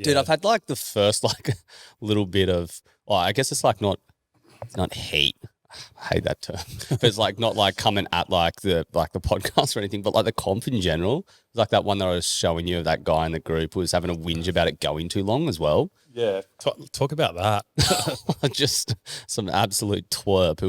Dude, I've had like the first like little bit of, I guess it's like not hate. I hate that term, but it's like not like coming at like the podcast or anything, but like the comp in general. Like that one that I was showing you of that guy in the group who was having a whinge about it going too long as well. Yeah, talk about that. Just some absolute twerp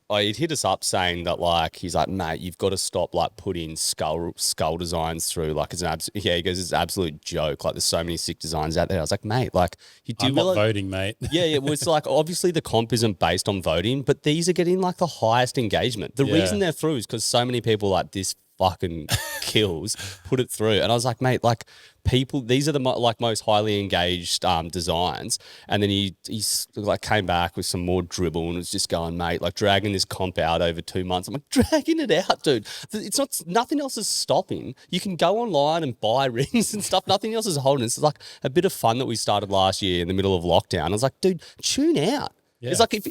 he'd hit us up saying that like he's like, mate, you've got to stop like putting skull designs through like it's an he goes, it's an absolute joke, like there's so many sick designs out there. I was like, mate, like you do I'm not voting, mate. yeah, well, it's like obviously the comp isn't based on voting, but these are getting like the highest engagement. The reason they're through is because so many people like this fucking kills put it through, and I was like, mate, like people, these are the most highly engaged designs. And then he's like came back with some more dribble and was just going, mate, like dragging this comp out over 2 months. I'm like, dragging it out, dude. It's not, nothing else is stopping. You can go online and buy rings and stuff. Nothing else is holding. It's like a bit of fun that we started last year in the middle of lockdown. I was like, dude, tune out. Yeah. It's like if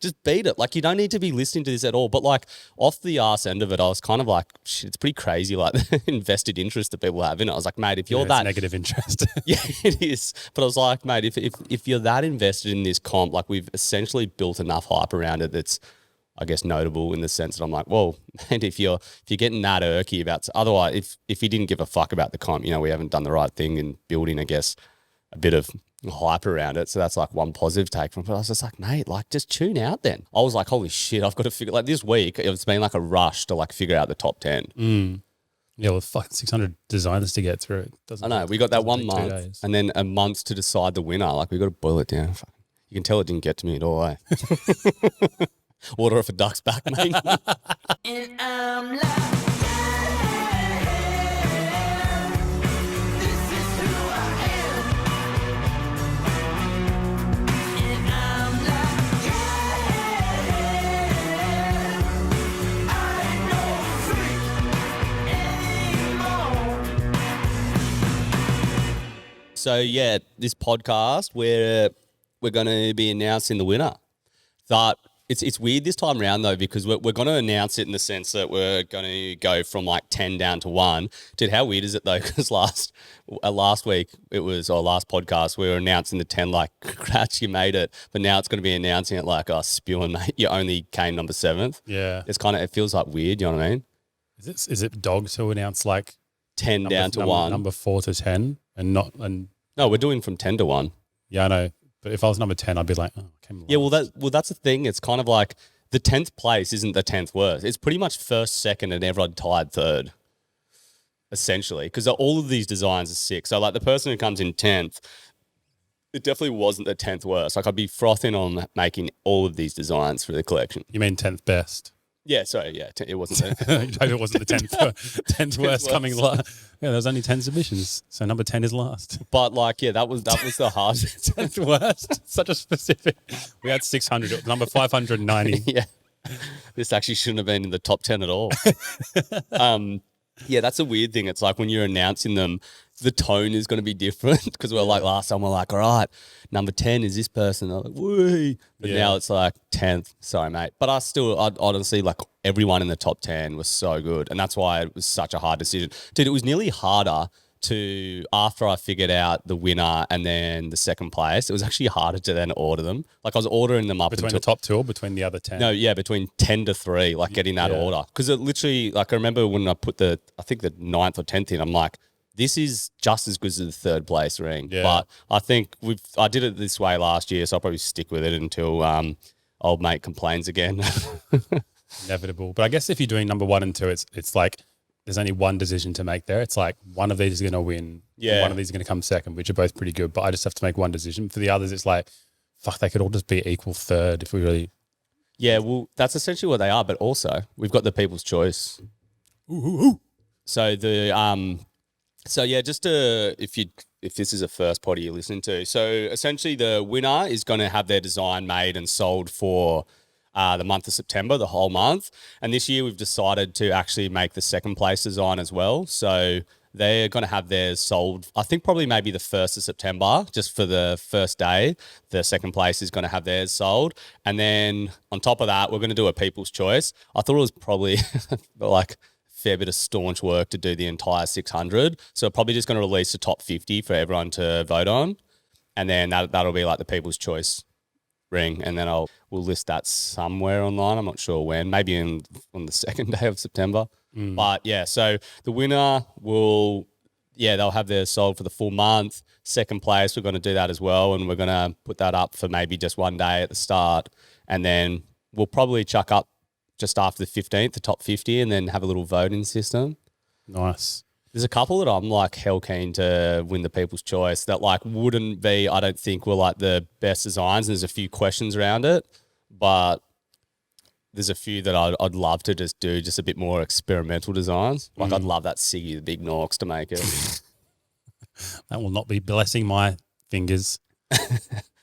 just beat it. Like you don't need to be listening to this at all. But like off the arse end of it, I was kind of like, shit, it's pretty crazy, like the invested interest that people have in it. I was like, mate, if you're that negative interest. yeah, it is. But I was like, mate, if you're that invested in this comp, like we've essentially built enough hype around it that's, I guess, notable in the sense that I'm like, well, and if you're getting that irky about, otherwise, if you didn't give a fuck about the comp, you know, we haven't done the right thing in building, I guess, a bit of hype around it. So that's like one positive take from it. But I was just like, mate, like just tune out then. I was like, holy shit, I've got to figure, like this week, it's been like a rush to like figure out the top 10. Yeah, well, fucking 600 designers to get through. I know, we got that 1 month and then a month to decide the winner. Like we got to boil it down. You can tell it didn't get to me at all, eh? Water off a duck's back, mate. And I'm like, so yeah, this podcast we're going to be announcing the winner. But it's weird this time around though because we're going to announce it in the sense that we're going to go from like 10 down to 1. Dude, how weird is it though? Because last week it was our last podcast we were announcing the 10 like Cratch, you made it, but now it's going to be announcing it like spewing, mate, you only came number 7th. Yeah, it's kind of, it feels like weird. You know what I mean? Is it dogs who announce like 10 down to 1, number 4 to 10, and no, we're doing from 10 to 1. Yeah, I know. But if I was number 10, I'd be like, oh, I came last. Well, that's the thing. It's kind of like the 10th place isn't the 10th worst. It's pretty much first, second, and everyone tied third, essentially, because all of these designs are sick. So, like, the person who comes in 10th, it definitely wasn't the 10th worst. Like, I'd be frothing on making all of these designs for the collection. You mean 10th best? Yeah, sorry, yeah, it wasn't. It wasn't the 10th worst coming last. Yeah, there's only 10 submissions, so number 10 is last. But like, yeah, that was the hardest. 10th worst, such a specific. We had 600, it was number 590. Yeah, this actually shouldn't have been in the top 10 at all. Yeah, that's a weird thing. It's like when you're announcing them, the tone is going to be different because we're like last time we're like, all right, number 10 is this person. I'm like, woo. But now it's like 10th. Sorry, mate. But I'd honestly, like everyone in the top 10 was so good. And that's why it was such a hard decision. Dude, it was nearly harder after I figured out the winner and then the second place, it was actually harder to then order them. Like I was ordering them up between the top 2 or between the other 10? No, yeah, between 10 to 3, like getting that order. Because it literally, like I remember when I put I think the 9th or 10th in, I'm like, this is just as good as the third place ring. Yeah. But I think I did it this way last year, so I'll probably stick with it until old mate complains again. Inevitable. But I guess if you're doing number 1 and 2, it's like, there's only one decision to make there. It's like one of these is going to win. Yeah. One of these is going to come second, which are both pretty good. But I just have to make one decision. For the others, it's like, fuck, they could all just be equal third if we really. Yeah, well, that's essentially what they are. But also, we've got the People's Choice. Ooh. So just if this is a first potty you're listening to, so essentially the winner is going to have their design made and sold for the month of September, the whole month. And this year we've decided to actually make the second place design as well. So they're going to have theirs sold, I think probably maybe the 1st of September, just for the first day. The second place is going to have theirs sold. And then on top of that, we're going to do a People's Choice. I thought it was probably like fair bit of staunch work to do the entire 600. So we're probably just going to release the top 50 for everyone to vote on. And then that'll be like the People's Choice ring. And then we'll list that somewhere online. I'm not sure when, maybe on the second day of September. But yeah, so the winner they'll have theirs sold for the full month. Second place, we're going to do that as well. And we're going to put that up for maybe just one day at the start. And then we'll probably chuck up just after the 15th, the top 50, and then have a little voting system. Nice. There's a couple that I'm like hell keen to win the People's Choice that like wouldn't be, I don't think were like the best designs. And there's a few questions around it, but there's a few that I'd love to just do just a bit more experimental designs. Like I'd love that Siggy the Big Norks to make it. That will not be blessing my fingers.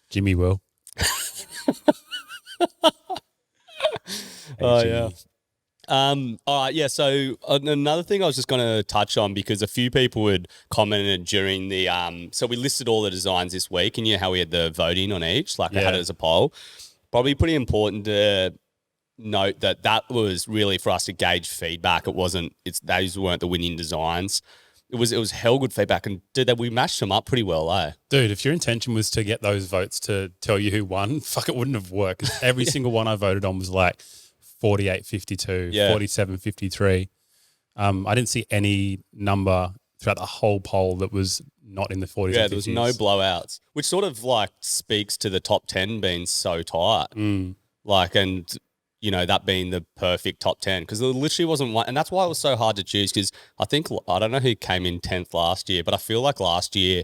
Jimmy will. Oh, yeah. All right, yeah. So another thing I was just going to touch on, because a few people had commented during the so we listed all the designs this week, and how we had the voting on each, like I had it as a poll. Probably pretty important to note that was really for us to gauge feedback. Those weren't the winning designs. It was hell good feedback, and we matched them up pretty well, eh? Dude, if your intention was to get those votes to tell you who won, fuck, it wouldn't have worked. 'Cause every single one I voted on was like 48-52, 47-53. I didn't see any number throughout the whole poll that was not in the 40s. Yeah, and 50s. there was no blowouts, which sort of like speaks to the top 10 being so tight. Like, and that being the perfect top 10, because there literally wasn't one. And that's why it was so hard to choose, because I don't know who came in 10th last year, but I feel like last year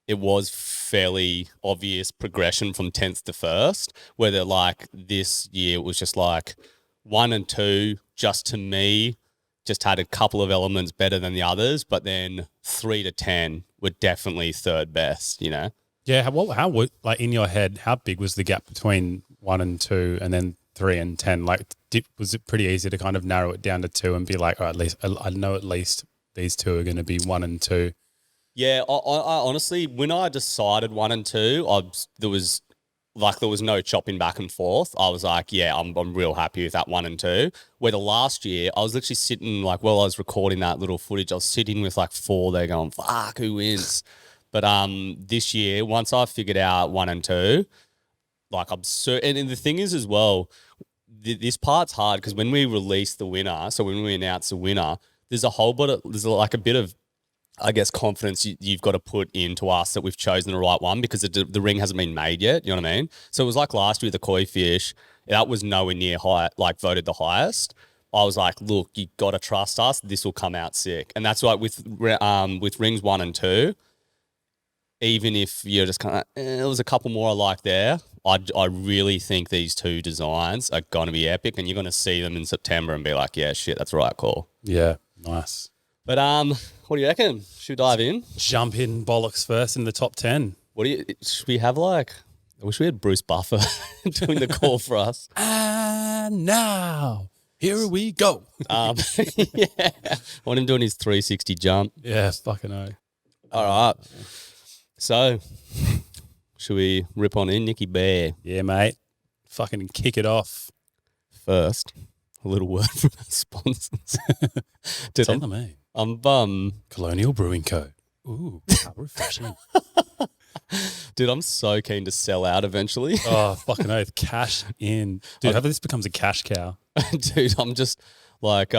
it was fairly obvious progression from 10th to 1st, whether like this year it was just like 1 and 2, just to me, just had a couple of elements better than the others, but then 3 to 10 were definitely third best, Yeah, how would, like in your head, how big was the gap between 1 and 2 and then 3 and 10? Like, was it pretty easy to kind of narrow it down to 2 and be like, at least I know at least these two are going to be 1 and 2? Yeah, I honestly, when I decided 1 and 2, there was no chopping back and forth. I was like, yeah, I'm real happy with that 1 and 2. Where the last year, I was literally sitting like, while I was recording that little footage, I was sitting with like 4 there going, fuck, who wins? But this year, once I figured out 1 and 2, like I'm certain, and the thing is as well, this part's hard because when we release the winner, so when we announce the winner, there's like a bit of, I guess, confidence you've got to put into us that we've chosen the right one, because the ring hasn't been made yet. You know what I mean? So it was like last year, the koi fish, that was nowhere near high, like voted the highest. I was like, look, you got to trust us. This will come out sick. And that's like with rings 1 and 2, even if you're just kind of, there was a couple more I like there, I really think these two designs are going to be epic, and you're going to see them in September and be like, yeah, shit, that's the right call. Yeah, nice. But what do you reckon? Should we dive in? Jump in bollocks first in the top 10. Should we have like, I wish we had Bruce Buffer doing the call for us. And now, here we go. Yeah. I want him doing his 360 jump. Yeah, fucking hell. All right. So, should we rip on in, Nicky Bear? Yeah, mate. Fucking kick it off. First, a little word from our sponsors. Dude, Tell them, eh? I'm bum. Colonial Brewing Co. Ooh, how refreshing. Dude, I'm so keen to sell out eventually. Oh, fucking oath. Cash in. Dude, how about this becomes a cash cow? Dude, I'm just like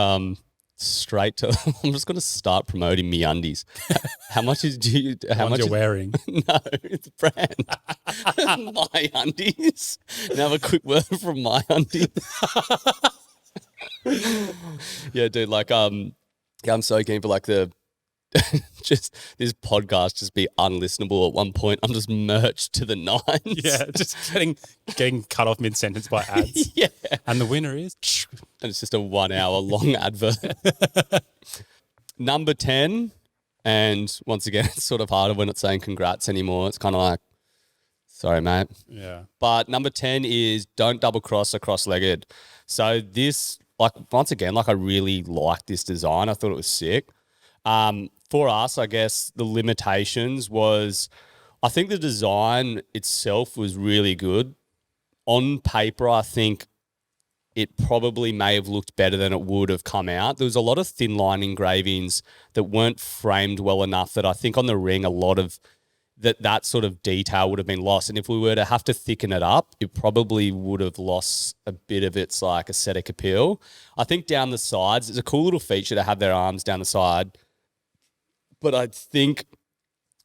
straight to I'm just gonna start promoting me undies. How much is how much you're wearing? No, it's brand. My undies. Now have a quick word from my undies. Yeah, dude, like yeah, I'm so keen for like the just this podcast just be unlistenable at one point. I'm just merged to the nines. Yeah, just getting cut off mid-sentence by ads. Yeah. And the winner is? And it's just a 1 hour long advert. Number 10, and once again, it's sort of harder when it's saying congrats anymore. It's kind of like, sorry, mate. Yeah. But number 10 is don't double cross a cross-legged. So this, like, once again, like I really liked this design. I thought it was sick. For us, I guess the limitations was, I think the design itself was really good. On paper, I think it probably may have looked better than it would have come out. There was a lot of thin line engravings that weren't framed well enough that I think on the ring a lot of that sort of detail would have been lost. And if we were to have to thicken it up, it probably would have lost a bit of its like aesthetic appeal. I think down the sides, it's a cool little feature to have their arms down the side. But I think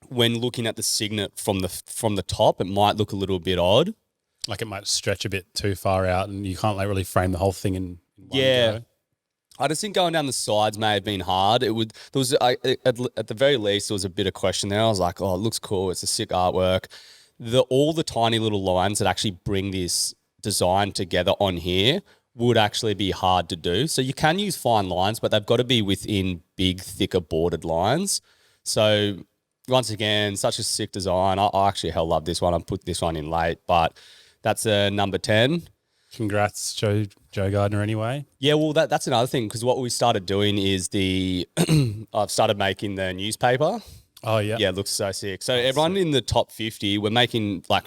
when looking at the signet from the top, it might look a little bit odd. Like it might stretch a bit too far out and you can't like really frame the whole thing in one go. I just think going down the sides may have been hard. At the very least, there was a bit of question there. I was like, oh, it looks cool. It's a sick artwork. All the tiny little lines that actually bring this design together on here would actually be hard to do. So you can use fine lines, but they've got to be within big, thicker bordered lines. So once again, such a sick design. I actually hell love this one. I put this one in late, but that's a number 10. Congrats, Joe Gardner. Anyway, yeah. Well, that's another thing because what we started doing is I've started making the newspaper. Oh yeah, yeah. It looks so sick. So everyone in the top 50, we're making like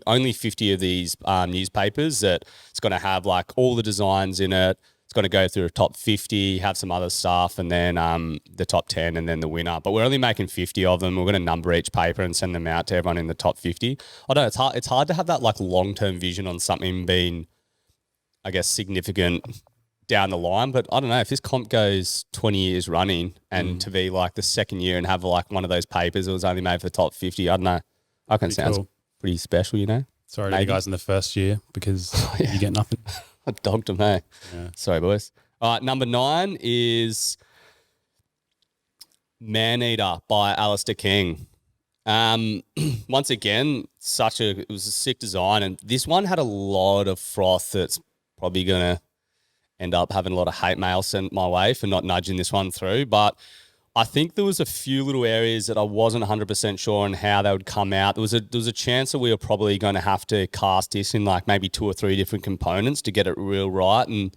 only 50 of these newspapers that it's going to have like all the designs in it. It's going to go through a top 50, have some other stuff, and then the top 10, and then the winner. But we're only making 50 of them. We're going to number each paper and send them out to everyone in the top 50. I don't know. It's hard to have that like long-term vision on something being, I guess, significant down the line. But I don't know if this comp goes 20 years running and to be like the second year and have like one of those papers that was only made for the top 50. I don't know. I reckon it sounds pretty special, you know? Sorry to you guys in the first year because you get nothing. I dogged them, hey. Yeah. Sorry, boys. All right, number 9 is Maneater by Alistair King. Once again, it was a sick design, and this one had a lot of froth that's probably going to end up having a lot of hate mail sent my way for not nudging this one through. But I think there was a few little areas that I wasn't 100% sure on how they would come out. There was a chance that we were probably going to have to cast this in like maybe 2 or 3 different components to get it real right. And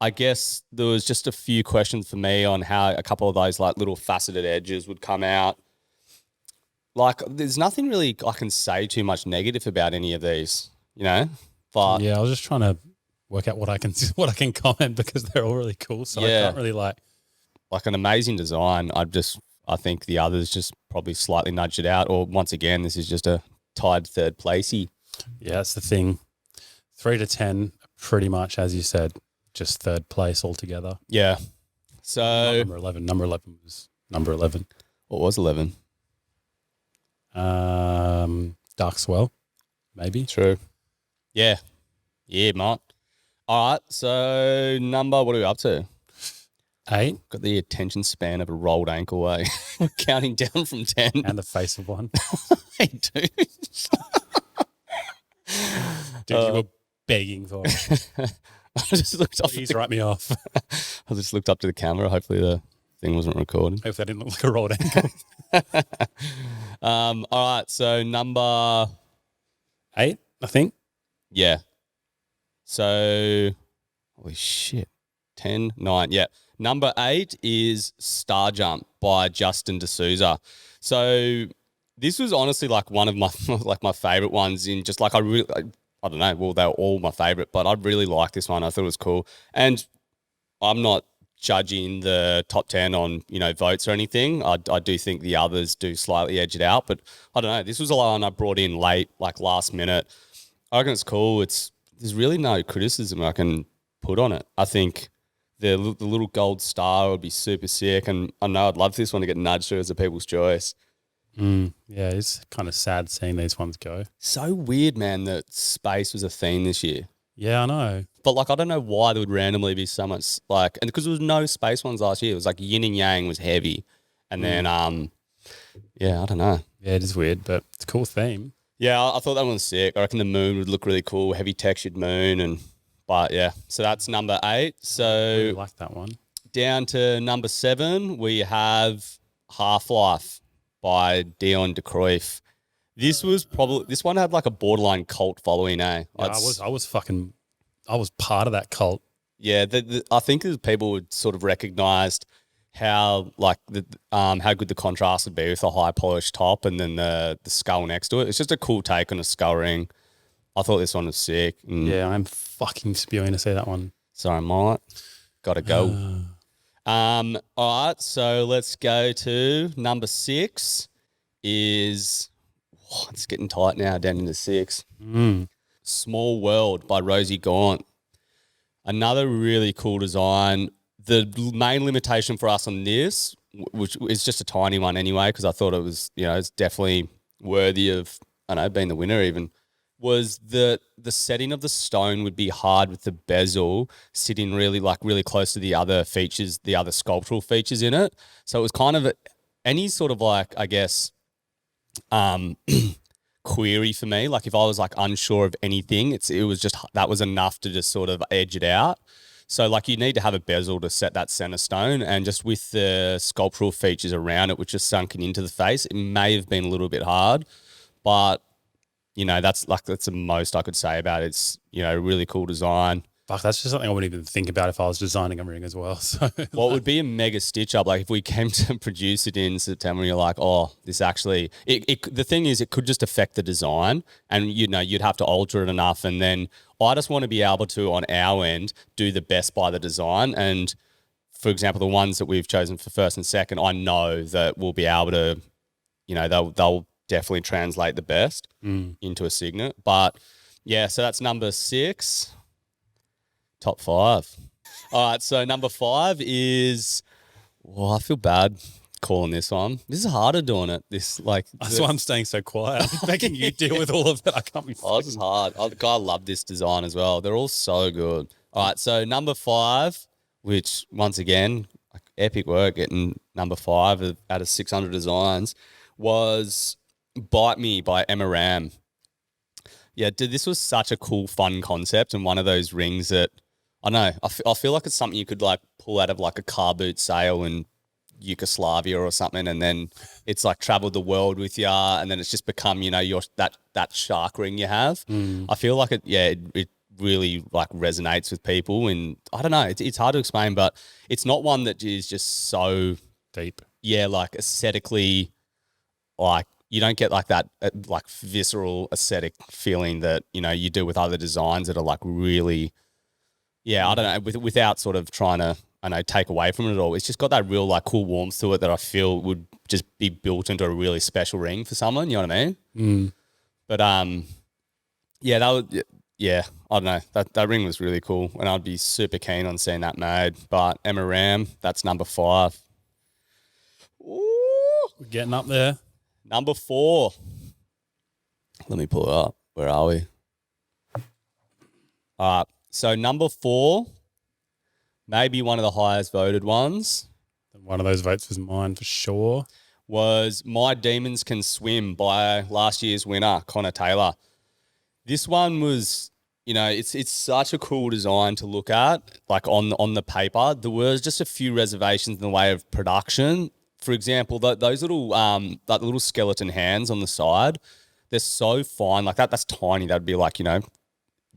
I guess there was just a few questions for me on how a couple of those like little faceted edges would come out. Like there's nothing really I can say too much negative about any of these, you know? But yeah, I was just trying to work out what I can comment because they're all really cool. So I can't really like an amazing design. I think the others just probably slightly nudged it out. Or once again, this is just a tied third placey. Yeah, that's the thing. 3 to 10, pretty much as you said, just third place altogether. Yeah. So number 11. Number 11 was number 11. What was 11? Dark Swell, maybe. True. Yeah. Yeah, mate. All right. So what are we up to? 8. Got the attention span of a rolled ankle, eh? Counting down from 10. And the face of one. Hey, dude. Dude, you were begging for it. I just looked up. Please write me off. I just looked up to the camera. Hopefully the thing wasn't recording. Hopefully I didn't look like a rolled ankle. All right. So number 8, I think. Yeah. So, holy shit. 10, 9. Yeah. Number 8 is Star Jump by Justin D'Souza. So this was honestly like one of my my favorite ones in just like I don't know. Well, they were all my favorite, but I really like this one. I thought it was cool. And I'm not judging the top 10 on, votes or anything. I do think the others do slightly edge it out, but I don't know. This was a one I brought in late, like last minute. I reckon it's cool. There's really no criticism I can put on it. I think the little gold star would be super sick, and I know I'd love this one to get nudged through as a people's choice. Yeah, it's kind of sad seeing these ones go. So weird, man, that space was a theme this year. Yeah, I know. But I don't know why there would randomly be so much and because there was no space ones last year. It was like yin and yang was heavy. And then, yeah, I don't know. Yeah, it is weird, but it's a cool theme. Yeah, I thought that one was sick. I reckon the moon would look really cool, heavy textured moon. But yeah, so that's number 8. So I really like that one. Down to number 7, we have Half-Life by Dion de Cruyff. This one had like a borderline cult following, eh? Yeah, I was part of that cult. Yeah, I think people would sort of recognised how how good the contrast would be with a high polished top and then the skull next to it. It's just a cool take on a skull ring. I thought this one was sick. Yeah, I'm fucking spewing to see that one. Sorry, mate. Gotta go. All right, so let's go to number 6 is it's getting tight now, down into 6. Small World by Rosie Gaunt. Another really cool design. The main limitation for us on this, which is just a tiny one anyway, because I thought it was, it's definitely worthy of, being the winner even, was the setting of the stone would be hard with the bezel sitting really close to the other features, the other sculptural features in it. So it was kind of any sort of I guess, query for me. Like if I was unsure of anything, it was just, that was enough to just sort of edge it out. So you need to have a bezel to set that center stone, and just with the sculptural features around it, which is sunken into the face, it may have been a little bit hard, but that's the most I could say about it. It's, a really cool design. Fuck, that's just something I wouldn't even think about if I was designing a ring as well. So, well, it would be a mega stitch up. If we came to produce it in September, and you're like, oh, this actually, the thing is, it could just affect the design, and you'd have to alter it enough. And then I just want to be able to, on our end, do the best by the design. And for example, the ones that we've chosen for first and second, I know that we'll be able to, they'll definitely translate the best into a signet. But yeah, so that's number 6. Top 5. All right, so number 5 is, I feel bad calling this one. This is harder doing it. That's why I'm staying so quiet, making you deal with all of it. I can't be. This is hard. I love this design as well. They're all so good. All right, so number 5, which once again, epic work getting number 5 out of 600 designs, was Bite Me by Emma Ram. Yeah, dude, this was such a cool, fun concept, and one of those rings that, I know, I feel like it's something you could pull out of a car boot sale in Yugoslavia or something, and then it's traveled the world with you, and then it's just become, your that shark ring you have. I feel like it really resonates with people, and I don't know, it's hard to explain, but it's not one that is just so deep. Yeah, aesthetically, you don't get that visceral aesthetic feeling that you do with other designs that are really. Yeah, I don't know, without sort of trying to, take away from it at all. It's just got that real cool warmth to it that I feel would just be built into a really special ring for someone, you know what I mean? But yeah, I don't know. That ring was really cool, and I'd be super keen on seeing that made. But Emma Ram, that's number 5. Ooh, we're getting up there. Number 4. Let me pull it up. Where are we? All right. So number 4, maybe one of the highest voted ones. One of those votes was mine for sure. Was My Demons Can Swim by last year's winner, Connor Taylor. This one was, it's such a cool design to look at, on the paper. There was just a few reservations in the way of production. For example, those little little skeleton hands on the side, they're so fine. That's tiny. That'd be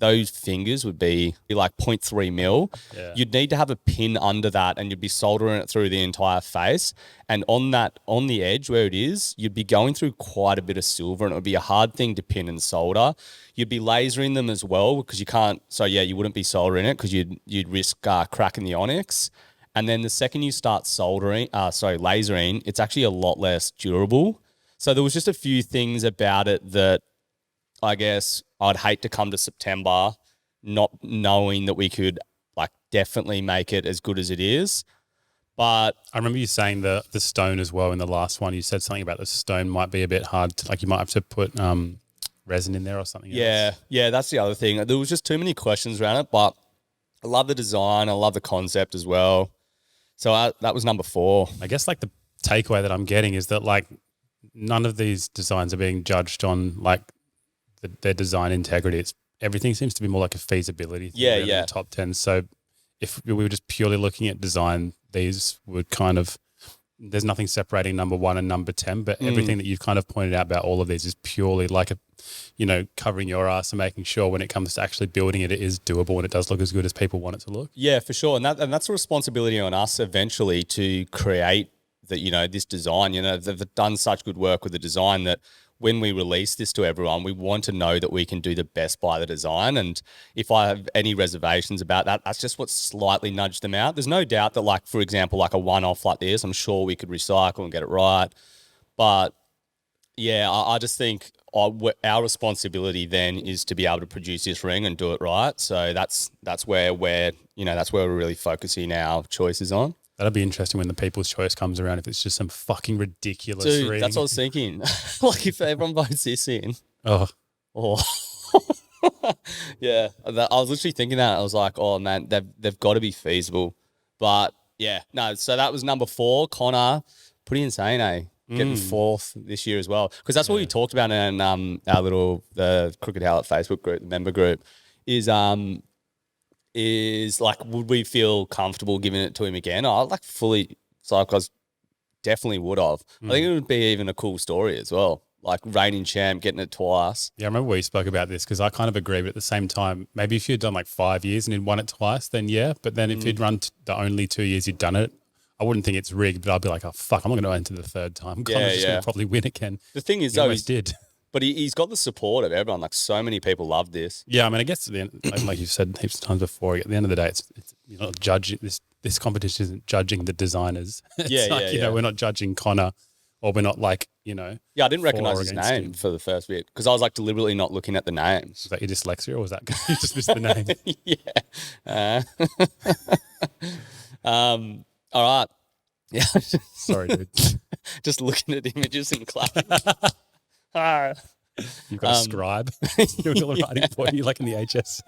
those fingers would be 0.3 mil. Yeah. You'd need to have a pin under that, and you'd be soldering it through the entire face. And on the edge where it is, you'd be going through quite a bit of silver, and it would be a hard thing to pin and solder. You'd be lasering them as well, because you can't. So yeah, you wouldn't be soldering it because you'd risk cracking the onyx. And then the second you start lasering, it's actually a lot less durable. So there was just a few things about it that I guess I'd hate to come to September not knowing that we could definitely make it as good as it is. But I remember you saying the stone as well in the last one. You said something about the stone might be a bit hard to, you might have to put resin in there or something else. Yeah, that's the other thing. There was just too many questions around it, but I love the design. I love the concept as well. So that was number 4. I guess the takeaway that I'm getting is that none of these designs are being judged on their design integrity. Everything seems to be more like a feasibility thing. Yeah. In the top 10. So if we were just purely looking at design, these would there's nothing separating number 1 and number 10, but everything that you've kind of pointed out about all of these is purely covering your ass and making sure when it comes to actually building it, it is doable and it does look as good as people want it to look. Yeah, for sure. And that's a responsibility on us eventually to create this design. They've done such good work with the design that when we release this to everyone, we want to know that we can do the best by the design. And if I have any reservations about that, that's just what slightly nudged them out. There's no doubt that, like, for example, like a one-off like this, I'm sure we could recycle and get it right. But yeah, I just think our responsibility then is to be able to produce this ring and do it right. So that's where we're really focusing our choices on. That'll be interesting when the People's Choice comes around, if it's just some fucking ridiculous ring. That's what I was thinking. Like, if everyone votes this in. Oh. Yeah. I was literally thinking that. I was like, oh, man, they've got to be feasible. But, yeah. No, so that was number 4. Connor, pretty insane, eh? Getting 4th this year as well. Because that's what we talked about in our the Crooked Howlet Facebook group, the member group, is like, would we feel comfortable giving it to him again? I like fully, so I definitely would have. I think it would be even a cool story as well. Like reigning champ, getting it twice. Yeah, I remember we spoke about this because I kind of agree, but at the same time, maybe if you'd done like 5 years and you'd won it twice, then yeah. But then if you'd run the only 2 years you'd done it, I wouldn't think it's rigged, but I'd be like, oh, fuck, I'm not going to enter the third time. Connor's just going to probably win again. The thing is, he did. But he's got the support of everyone. Like, so many people love this. Yeah, I mean, I guess at the end, like you've said heaps of times before, at the end of the day, it's you're not judging this competition isn't judging the designers. You know, we're not judging Connor, or we're not like, you know. Yeah, I didn't recognize his name for the first bit because I was like deliberately not looking at the names. Was that your dyslexia, or was that you just missed the name? Yeah. All right. Yeah. Sorry, dude. Just looking at images and clapping. You've got a scribe doing all the writing for you, like in the HSC.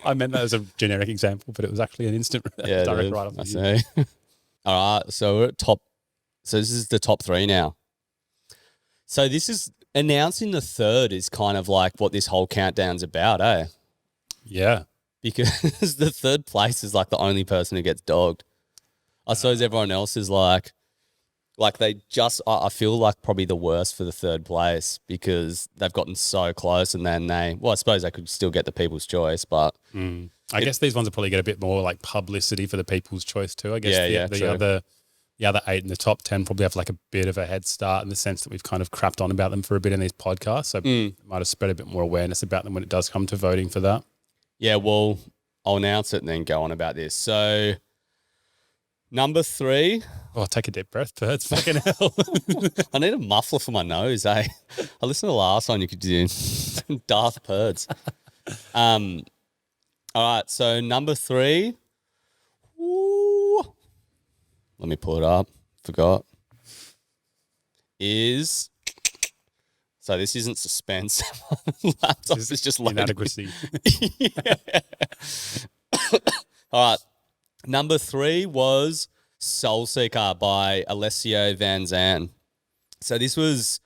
I meant that as a generic example, but it was actually an instant direct write-off. I see. All right, so we're at top. So this is the top 3 now. So this is announcing the third is kind of like what this whole countdown's about, eh? Yeah. Because the third place is like the only person who gets dogged. I suppose everyone else is like they just, I feel like probably the worst for the third place because they've gotten so close and then I suppose they could still get the People's Choice, but. I guess these ones will probably get a bit more like publicity for the People's Choice too. I guess the other 8 in the top 10 probably have like a bit of a head start in the sense that we've kind of crapped on about them for a bit in these podcasts. So it might have spread a bit more awareness about them when it does come to voting for that. Yeah, well, I'll announce it and then go on about this. So number 3. Oh, take a deep breath, Birds. Fucking hell. I need a muffler for my nose, eh? I listened to the last one you could do. Darth Birds. All right, so number 3. Ooh, let me pull it up. Forgot. So this isn't suspense. Laptop is just inadequacy. All right. Number 3 was Soul Seeker by Alessio Van Zandt. So this was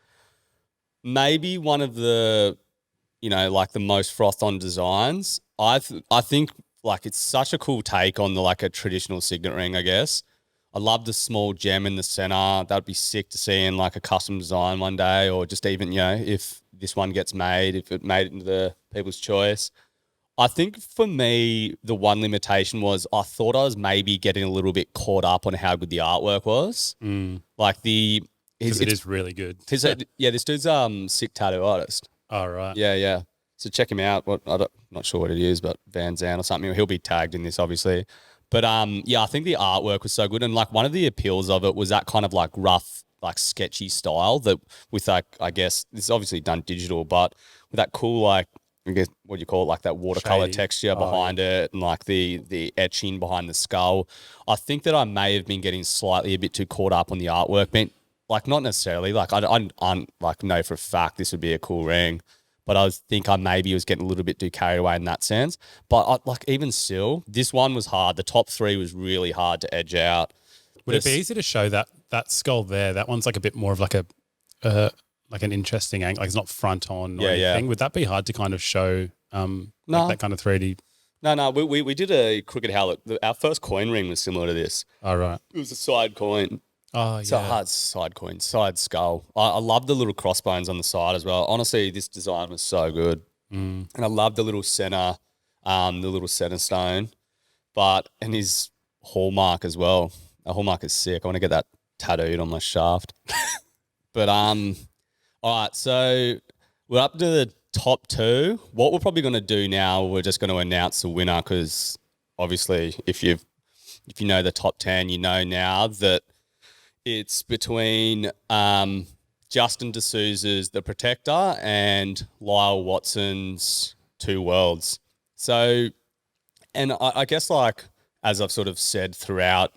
maybe one of the, like the most froth on designs. I think like it's such a cool take on like a traditional signet ring, I guess. I love the small gem in the center. That'd be sick to see in like a custom design one day, or just even, if this one gets made, if it made it into the People's Choice. I think for me, the one limitation was I thought I was maybe getting a little bit caught up on how good the artwork was. Like because it is really good. This dude's sick tattoo artist. Oh, right. Yeah. So check him out. Not sure what it is, but Van Zandt or something. He'll be tagged in this, obviously. But I think the artwork was so good, and like one of the appeals of it was that kind of like rough, like sketchy style that with like, I guess this is obviously done digital, but with that cool like, I guess what do you call it, like that watercolor texture behind it, and like the etching behind the skull. I think that I may have been getting slightly a bit too caught up on the artwork. Like not necessarily, like I like know for a fact this would be a cool ring. But I think I maybe was getting a little bit too carried away in that sense. But even still, this one was hard. The top 3 was really hard to edge out. Would it be easy to show that skull there? That one's like a bit more of like a like an interesting angle. Like it's not front on or anything. Would that be hard to kind of show like that kind of 3D? No. We did a Crooked Howlet. Our first coin ring was similar to this. Oh, right. It was a side coin. Oh, yeah. So hard side coin, side skull. I love the little crossbones on the side as well. Honestly, this design was so good. And I love the little center stone. And his hallmark as well. The hallmark is sick. I want to get that tattooed on my shaft. But all right, so we're up to the top two. What we're probably going to do now, we're just going to announce the winner because obviously, if you know the top 10, you know now that it's between Justin D'Souza's The Protector and Lyle Watson's Two Worlds. So, and I guess like as I've sort of said throughout,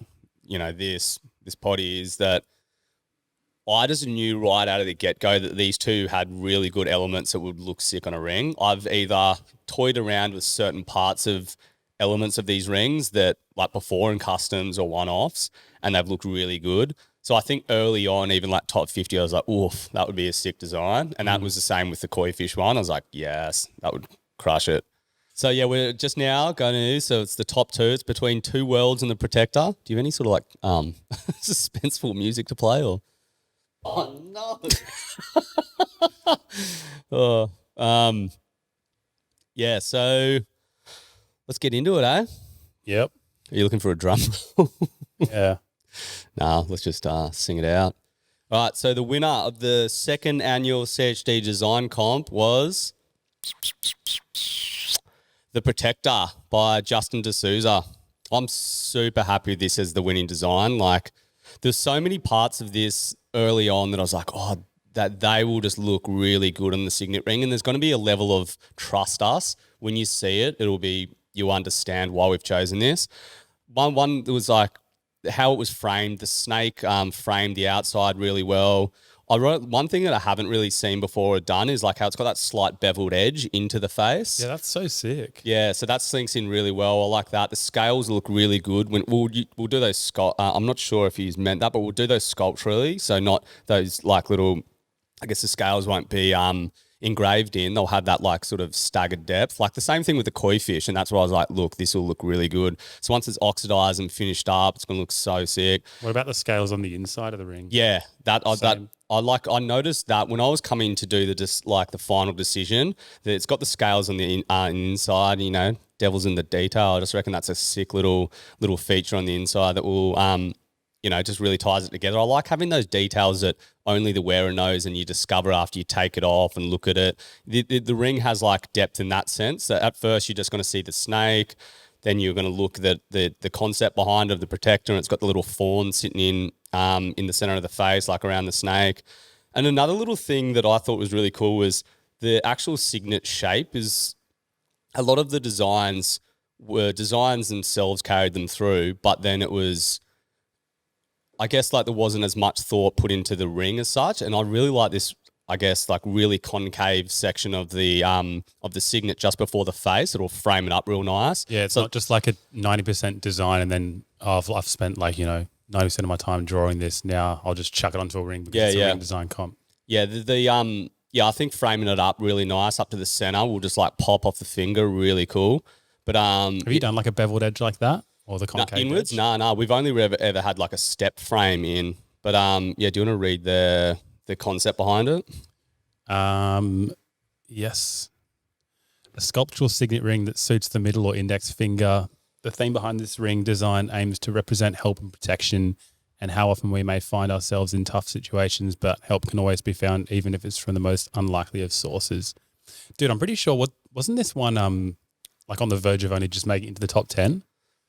this potty is that I just knew right out of the get-go that these two had really good elements that would look sick on a ring. I've either toyed around with certain parts of elements of these rings that like before in customs or one-offs, and they've looked really good. So I think early on, even like top 50, I was like, oof, that would be a sick design. And that was the same with the koi fish one. I was like, yes, that would crush it. So yeah, we're just now going to, so it's the top two. It's between Two Worlds and The Protector. Do you have any sort of like suspenseful music to play or? Oh no. Yeah, so let's get into it, eh? Yep. Are you looking for a drum? Yeah. Nah, let's just sing it out. All right, so the winner of the second annual CHD Design Comp was The Protector by Justin D'Souza. I'm super happy this is the winning design. Like, there's so many parts of this early on that I was like, oh, that they will just look really good on the signet ring. And there's going to be a level of trust us. When you see it, it'll be, you understand why we've chosen this. One that was like how it was framed. The snake framed the outside really well. I wrote one thing that I haven't really seen before or done is like how it's got that slight beveled edge into the face. Yeah, that's so sick. Yeah, so that sinks in really well. I like that. The scales look really good. We'll do those. I'm not sure if he's meant that, but we'll do those sculpturally. So not those like little. I guess the scales won't be engraved in. They'll have that like sort of staggered depth. Like the same thing with the koi fish, and that's why I was like, look, this will look really good. So once it's oxidized and finished up, it's gonna look so sick. What about the scales on the inside of the ring? Yeah, I noticed that when I was coming to do the final decision, that it's got the scales on the inside. Devil's in the detail. I just reckon that's a sick little feature on the inside that will just really ties it together. I like having those details that only the wearer knows and you discover after you take it off and look at it. The ring has like depth in that sense. So at first you're just going to see the snake, then you're going to look at the concept behind of the protector, and it's got the little fawn sitting in the center of the face, like around the snake. And another little thing that I thought was really cool was the actual signet shape is a lot of the designs themselves carried them through, but then it was, I guess, like there wasn't as much thought put into the ring as such. And I really like this, I guess, like really concave section of the signet just before the face. It'll frame it up real nice. Yeah, it's not just like a 90% design and then I've spent 90% of my time drawing this. Now I'll just chuck it onto a ring because it's a ring design comp. Yeah, I think framing it up really nice up to the center will just like pop off the finger, really cool. But have you done like a beveled edge like that? Or the concave inwards? edge? No. We've only ever had like a step frame in. But do you want to read the concept behind it? Yes. A sculptural signet ring that suits the middle or index finger. The theme behind this ring design aims to represent help and protection and how often we may find ourselves in tough situations, but help can always be found even if it's from the most unlikely of sources. Dude, I'm pretty sure, wasn't this one like on the verge of only just making it into the top 10?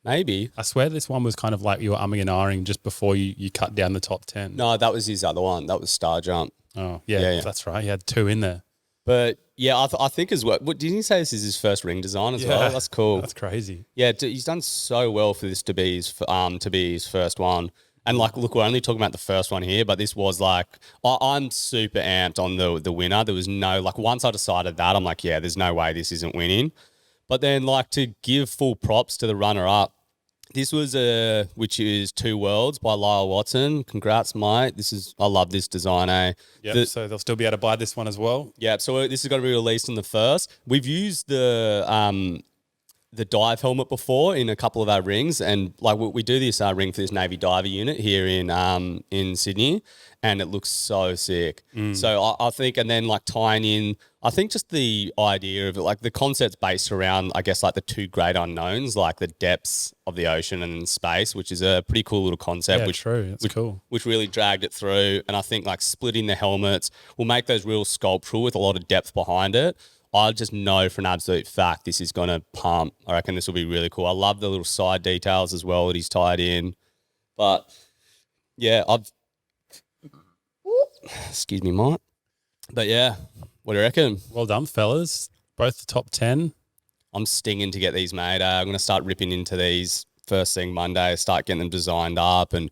Maybe. I swear this one was kind of like you were umming and ahhing just before you cut down the top 10. No, that was his other one. That was Star Jump. Oh, yeah. That's right. He had two in there. But yeah, I think as well. Didn't he say this is his first ring design as well? That's cool. That's crazy. Yeah, he's done so well for this to be his first one. And like, look, we're only talking about the first one here, but this was like, I'm super amped on the winner. There was no, like, once I decided that, I'm like, yeah, there's no way this isn't winning. But then, like, to give full props to the runner-up, this was which is Two Worlds by Lyle Watson. Congrats, mate. I love this design, eh? Yeah, so they'll still be able to buy this one as well. Yeah, so this is going to be released on the 1st. We've used the the dive helmet before in a couple of our rings, and like we do this ring for this Navy diver unit here in Sydney, and it looks so sick. So I think, and then like tying in, I think just the idea of it, like the concept's based around, I guess, like the two great unknowns, like the depths of the ocean and space, which is a pretty cool little concept. Yeah, true. That's cool. Which really dragged it through. And I think like splitting the helmets will make those real sculptural with a lot of depth behind it. I just know for an absolute fact this is going to pump. I reckon this will be really cool. I love the little side details as well that he's tied in. But yeah, excuse me, Mike. But yeah, what do you reckon? Well done, fellas. Both the top 10. I'm stinging to get these made. I'm going to start ripping into these first thing Monday, start getting them designed up. And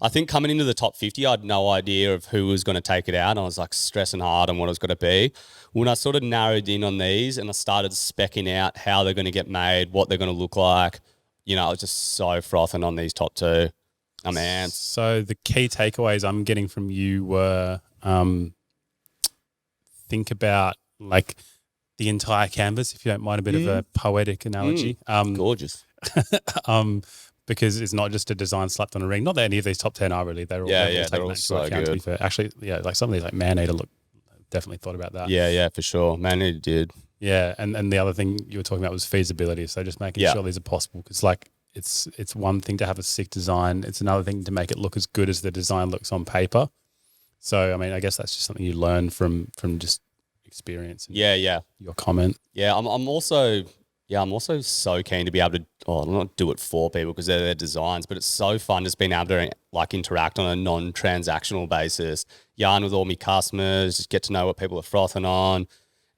I think coming into the top 50, I had no idea of who was going to take it out. And I was like stressing hard on what it was going to be. When I sort of narrowed in on these and I started speccing out how they're going to get made, what they're going to look like, you know, I was just so frothing on these top two. Oh, man. So the key takeaways I'm getting from you were think about like the entire canvas, if you don't mind a bit of a poetic analogy. Gorgeous. Because it's not just a design slapped on a ring. Not that any of these top 10 are really. They're all, they're all so good. To be fair. Actually, yeah, like some of these like Man-Eater look, definitely thought about that. Yeah, for sure. Man-Eater did. Yeah, and the other thing you were talking about was feasibility. So just making sure these are possible, because like it's one thing to have a sick design. It's another thing to make it look as good as the design looks on paper. So, I mean, I guess that's just something you learn from just experience. And your comment. Yeah, I'm also so keen to be able to, not do it for people because they're their designs, but it's so fun just being able to like interact on a non-transactional basis, yarn with all my customers, just get to know what people are frothing on.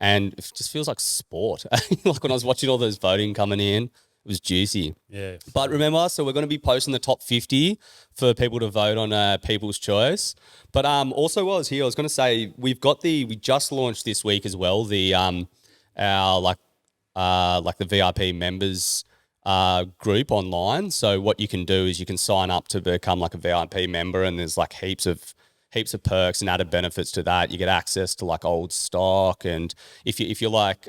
And it just feels like sport. Like when I was watching all those voting coming in, it was juicy. Yeah. But remember, so we're going to be posting the top 50 for people to vote on People's Choice. But also while I was here, I was going to say we just launched this week as well, our the VIP members group online. So what you can do is you can sign up to become like a VIP member, and there's like heaps of perks and added benefits to that. You get access to like old stock, and if you're like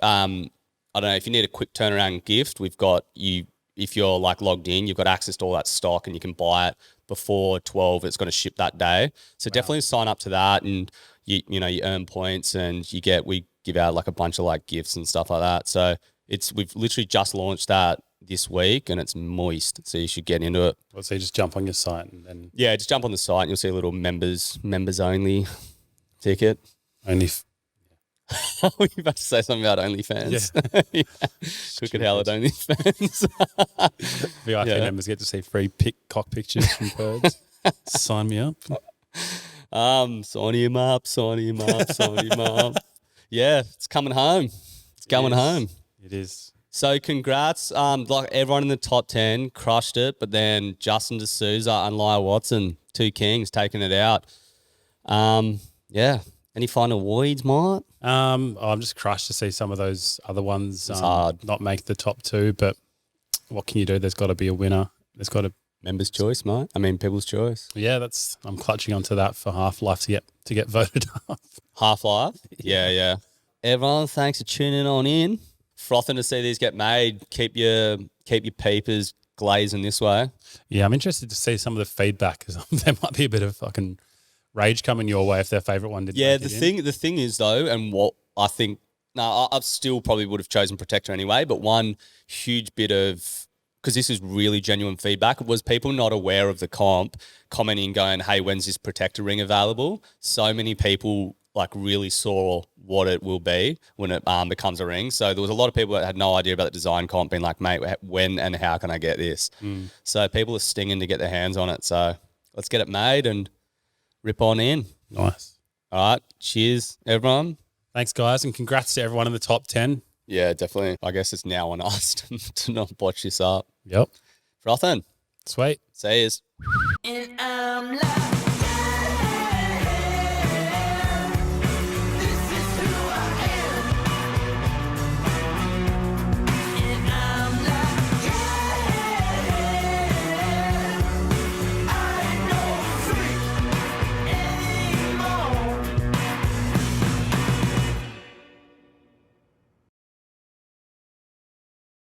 I don't know, if you need a quick turnaround gift, we've got you. If you're like logged in, you've got access to all that stock, and you can buy it before 12. It's going to ship that day. So definitely sign up to that, and you earn points, and we give out like a bunch of like gifts and stuff like that. So we've literally just launched that this week, and it's moist. So you should get into it. Well, so you just jump on your site and then just jump on the site, and you'll see a little members only ticket. Were you about to say something about OnlyFans? Yeah. Crooked Howard OnlyFans. VIP members get to see free cock pictures from birds. Sign me up. Sign him up. Yeah, it's coming home. It's going home. It is. So congrats. Like everyone in the top 10 crushed it, but then Justin D'Souza and Lyle Watson, two kings, taking it out. Any final words, Mike? I'm just crushed to see some of those other ones not make the top two, but what can you do? There's got to be a winner. There's got to Members' choice, mate. I mean, people's choice. Yeah, I'm clutching onto that for Half-Life to get voted up. Half-Life? Yeah. Everyone, thanks for tuning on in. Frothing to see these get made. Keep your peepers glazing this way. Yeah, I'm interested to see some of the feedback, because there might be a bit of fucking rage coming your way if their favourite one didn't. Yeah, the thing is though, and what I think, I still probably would have chosen Protector anyway, but one huge bit of, because this is really genuine feedback, was people not aware of the comp commenting going, hey, when's this Protector ring available? So many people like really saw what it will be when it becomes a ring. So there was a lot of people that had no idea about the design comp being like, mate, when and how can I get this? So people are stinging to get their hands on it. So let's get it made and rip on in. Nice. All right. Cheers, everyone. Thanks, guys, and congrats to everyone in the top 10. Yeah, definitely. I guess it's now on us to not botch this up. Yep. Frothing. Sweet. See yous. And I'm live.